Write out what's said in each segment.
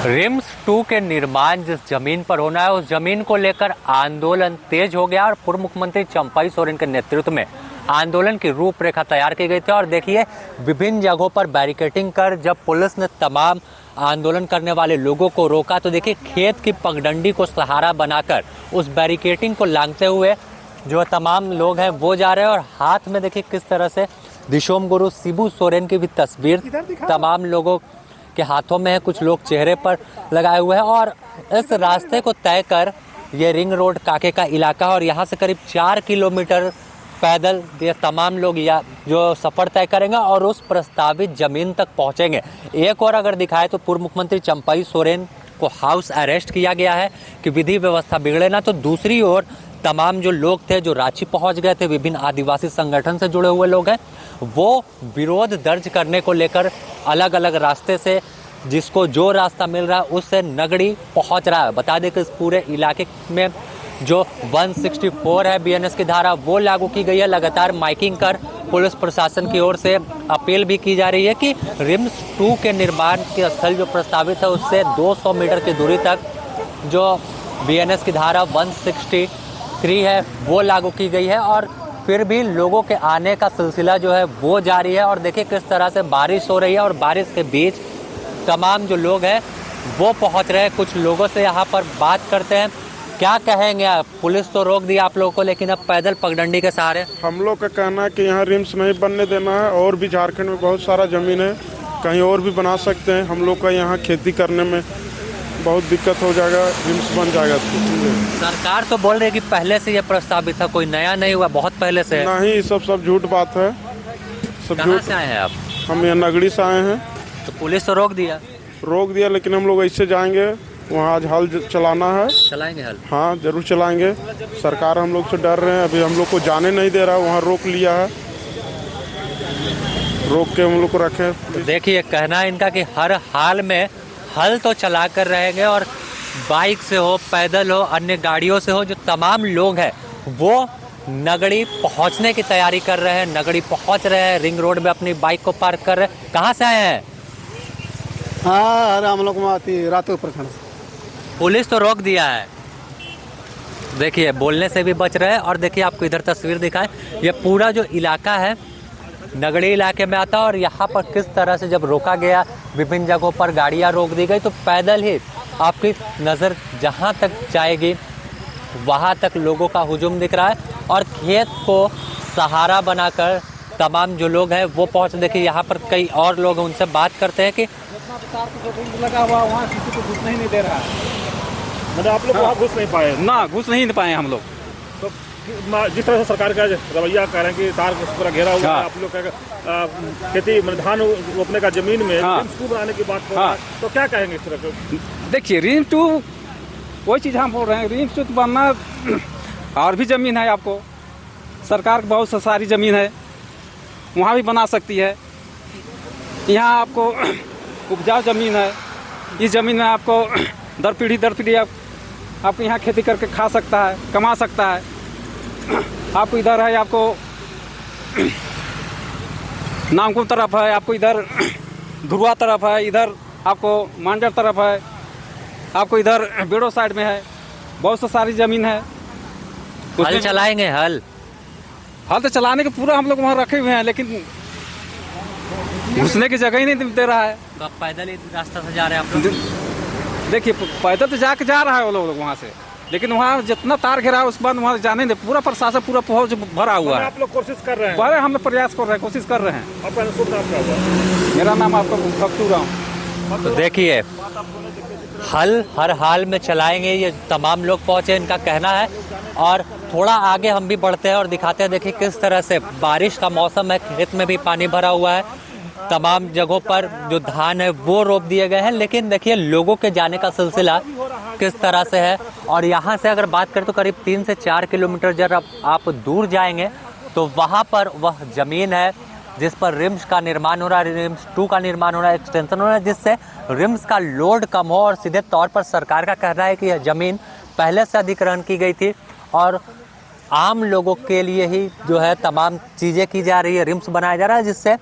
RIMS 2 के निर्माण जिस जमीन पर होना है उस जमीन को लेकर आंदोलन तेज हो गया और पूर्व मुख्यमंत्री चंपाई सोरेन के नेतृत्व में आंदोलन की रूपरेखा तैयार की गई थी। और देखिए विभिन्न जगहों पर बैरिकेडिंग कर जब पुलिस ने तमाम आंदोलन करने वाले लोगों को रोका तो देखिए खेत की पगडंडी को सहारा बनाकर उस बैरिकेडिंग को लांघते हुए जो तमाम लोग हैं वो जा रहे हैं। और हाथ में देखिए किस तरह से दिशोम गुरु शिबू सोरेन की भी तस्वीर तमाम लोगों के हाथों में है, कुछ लोग चेहरे पर लगाए हुए हैं। और इस रास्ते को तय कर ये रिंग रोड काके का इलाका है और यहाँ से करीब 4 किलोमीटर पैदल ये तमाम लोग या जो सफ़र तय करेंगे और उस प्रस्तावित ज़मीन तक पहुँचेंगे। एक और अगर दिखाए तो पूर्व मुख्यमंत्री चंपाई सोरेन को हाउस अरेस्ट किया गया है कि विधि व्यवस्था बिगड़े ना, तो दूसरी ओर तमाम जो लोग थे जो रांची पहुंच गए थे, विभिन्न आदिवासी संगठन से जुड़े हुए लोग हैं, वो विरोध दर्ज करने को लेकर अलग अलग रास्ते से जिसको जो रास्ता मिल रहा है उससे नगड़ी पहुंच रहा है। बता दें कि इस पूरे इलाके में जो 164 है बीएनएस की धारा वो लागू की गई है। लगातार माइकिंग कर पुलिस प्रशासन की ओर से अपील भी की जा रही है कि रिम्स 2 के निर्माण के स्थल जो प्रस्तावित है उससे 200 मीटर की दूरी तक जो बीएनएस की धारा 163 है वो लागू की गई है। और फिर भी लोगों के आने का सिलसिला जो है वो जारी है। और देखिए किस तरह से बारिश हो रही है और बारिश के बीच तमाम जो लोग हैं वो पहुंच रहे हैं। कुछ लोगों से यहाँ पर बात करते हैं, क्या कहेंगे आप? पुलिस तो रोक दिया आप लोगों को, लेकिन अब पैदल पगडंडी के सहारे हम लोग का कहना है कि यहाँ रिम्स नहीं बनने देना है। और भी झारखंड में बहुत सारा ज़मीन है, कहीं और भी बना सकते हैं। हम लोग का यहाँ खेती करने में बहुत दिक्कत हो जाएगा, रिम्स बन जाएगा तो। सरकार तो बोल रही है कि पहले से ये प्रस्तावित था, कोई नया नहीं हुआ, बहुत पहले से। नहीं, सब झूठ बात है, सब कहाँ झूठ। से आए हैं आप? हम यहाँ नगड़ी से आए हैं। तो पुलिस तो रोक दिया, लेकिन हम लोग ऐसे जाएंगे, वहाँ आज हल चलाना है। चलाएंगे हल? हाँ जरूर चलाएंगे। सरकार हम लोग से डर रहे हैं, अभी हम लोग को जाने नहीं दे रहा है, वहाँ रोक लिया है, रोक के हम लोग को रखे। तो देखिए कहना है इनका कि हर हाल में हल तो चला कर रहेंगे और बाइक से हो, पैदल हो, अन्य गाड़ियों से हो, जो तमाम लोग हैं वो नगड़ी पहुंचने की तैयारी कर रहे हैं, नगड़ी पहुंच रहे हैं, रिंग रोड में अपनी बाइक को पार्क कर रहे हैं। कहाँ से आए हैं? हाँ, अरे हम लोग रातों प्रखंड से। पुलिस तो रोक दिया है, देखिए बोलने से भी बच रहे हैं। और देखिए आपको इधर तस्वीर दिखाएं, ये पूरा जो इलाका है नगड़ी इलाके में आता है। और यहाँ पर किस तरह से जब रोका गया, विभिन्न जगहों पर गाड़ियाँ रोक दी गई, तो पैदल ही आपकी नज़र जहाँ तक जाएगी वहाँ तक लोगों का हुजूम दिख रहा है। और खेत को सहारा बनाकर तमाम जो लोग हैं वो पहुँच। देखिए यहाँ पर कई और लोग हैं, उनसे बात करते हैं कि लगा हुआ वहाँ किसी को घुसने ही नहीं दे रहा है। मतलब आप लोग वहाँ घुस नहीं पाए? ना, घुस नहीं पाए हम लोग। तो जिस तरह से सरकार का रवैया कह रहे हैं कि तार पूरा घेरा हुआ है, आप लोग का खेती धान रोपने का जमीन में रिम्स 2 बनाने की बात हो रहा है, तो क्या कहेंगे इस तरह से? देखिए रिम्स 2 वही चीज़ हम बोल रहे हैं, रिम्स 2 बनना और भी ज़मीन है आपको, सरकार की बहुत सारी ज़मीन है, वहाँ भी बना सकती है। यहाँ आपको उपजाऊ ज़मीन है, इस ज़मीन में आपको दर पीढ़ी आपको यहाँ खेती करके खा सकता है, कमा सकता है। आपको इधर है, आपको नामकुम तरफ है, आपको इधर धुरवा तरफ है, इधर आपको मांडर तरफ है, आपको इधर बेड़ो साइड में है, बहुत सा सारी ज़मीन है। हल चलाएंगे? हल तो चलाने के पूरा हम लोग वहाँ रखे हुए हैं, लेकिन घुसने की जगह ही नहीं दे रहा है। तो आप पैदल ही रास्ता से जा रहे हैं आप लोग? देखिए पैदल तो जाके जा रहा है वो लोग वहाँ से, लेकिन वहाँ जितना तार घेरा है उसके बाद वहाँ जाने नहीं, पूरा प्रशासन पूरा पहुँच भरा हुआ है। आप लोग कोशिश कर रहे हैं? बड़े हम लोग प्रयास कर रहे हैं, कोशिश कर रहे हैं। आपका शुभ नाम क्या हुआ? मेरा नाम आपको भक्तू राम। तो देखिए हल हर हाल में चलाएंगे, ये तमाम लोग पहुंचे इनका कहना है। और थोड़ा आगे हम भी बढ़ते हैं और दिखाते हैं, देखिए किस तरह से बारिश का मौसम है, खेत में भी पानी भरा हुआ है, तमाम जगहों पर जो धान है वो रोप दिए गए हैं। लेकिन देखिए लोगों के जाने का सिलसिला किस तरह से है। और यहाँ से अगर बात करें तो करीब 3 से 4 किलोमीटर जब आप दूर जाएंगे तो वहाँ पर वह ज़मीन है जिस पर रिम्स का निर्माण हो रहा है, रिम्स 2 का निर्माण हो रहा है, एक्सटेंशन हो रहा है, जिससे रिम्स का लोड कम हो। और सीधे तौर पर सरकार का कहना है कि यह ज़मीन पहले से अधिग्रहण की गई थी और आम लोगों के लिए ही जो है तमाम चीज़ें की जा रही है, रिम्स बनाया जा रहा है जिससे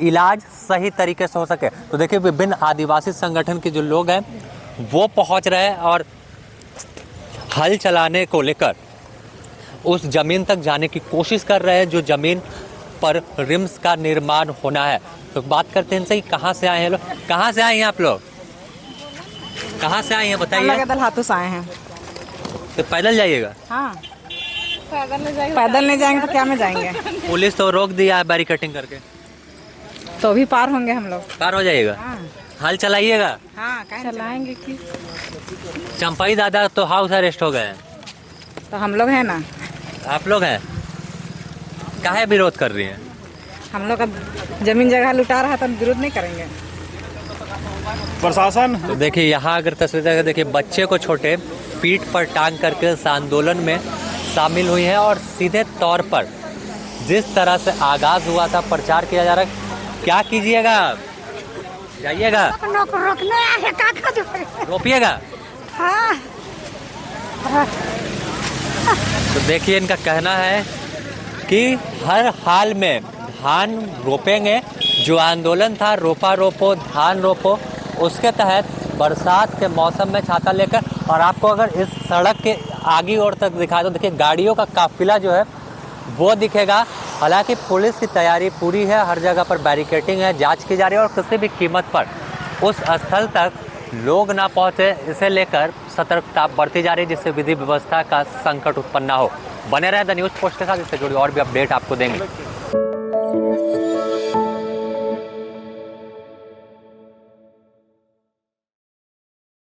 इलाज सही तरीके से हो सके। तो देखिए विभिन्न आदिवासी संगठन के जो लोग हैं वो पहुंच रहे हैं और हल चलाने को लेकर उस जमीन तक जाने की कोशिश कर रहे हैं जो जमीन पर रिम्स का निर्माण होना है। तो बात करते हैं इनसे कि कहाँ से आए हैं लोग, कहाँ से आए हैं आप लोग, कहाँ से आए हैं बताइए। दलहातू से आए हैं। तो पैदल जाइएगा? हाँ, पैदल नहीं जाएंगे तो क्या में जाएंगे? पुलिस तो रोक दिया है बैरिकेटिंग करके। तो भी पार होंगे हम लोग। पार हो जाइएगा? हाँ, हल चलाइएगा? हाँ, चलाएंगे कि चंपाई दादा तो हाउस अरेस्ट हो गए हैं, तो हम लोग हैं ना। आप लोग हैं, काहे विरोध कर रही हैं? हम लोग का जमीन जगह लुटा रहा तो हम विरोध नहीं करेंगे। प्रशासन तो देखिए यहाँ अगर तस्वीर देखिए, देखिए बच्चे को छोटे पीठ पर टांग करके इस आंदोलन में शामिल हुई है और सीधे तौर पर जिस तरह से आगाज हुआ था, प्रचार किया जा रहा है। क्या कीजिएगा? जाइएगा? रोपिएगा? हाँ। तो देखिए इनका कहना है कि हर हाल में धान रोपेंगे। जो आंदोलन था रोपा रोपो धान रोपो, उसके तहत बरसात के मौसम में छाता लेकर, और आपको अगर इस सड़क के आगे और तक दिखा दो, देखिए गाड़ियों का काफिला जो है वो दिखेगा। हालांकि पुलिस की तैयारी पूरी है, हर जगह पर बैरिकेटिंग है, जांच की जा रही है और किसी भी कीमत पर उस स्थल तक लोग ना पहुंचे, इसे लेकर सतर्कता बढ़ती जा रही है, जिससे विधि व्यवस्था का संकट उत्पन्न ना हो। बने रहे द न्यूज़ पोस्ट के साथ, इससे जुड़ी और भी अपडेट आपको देंगे।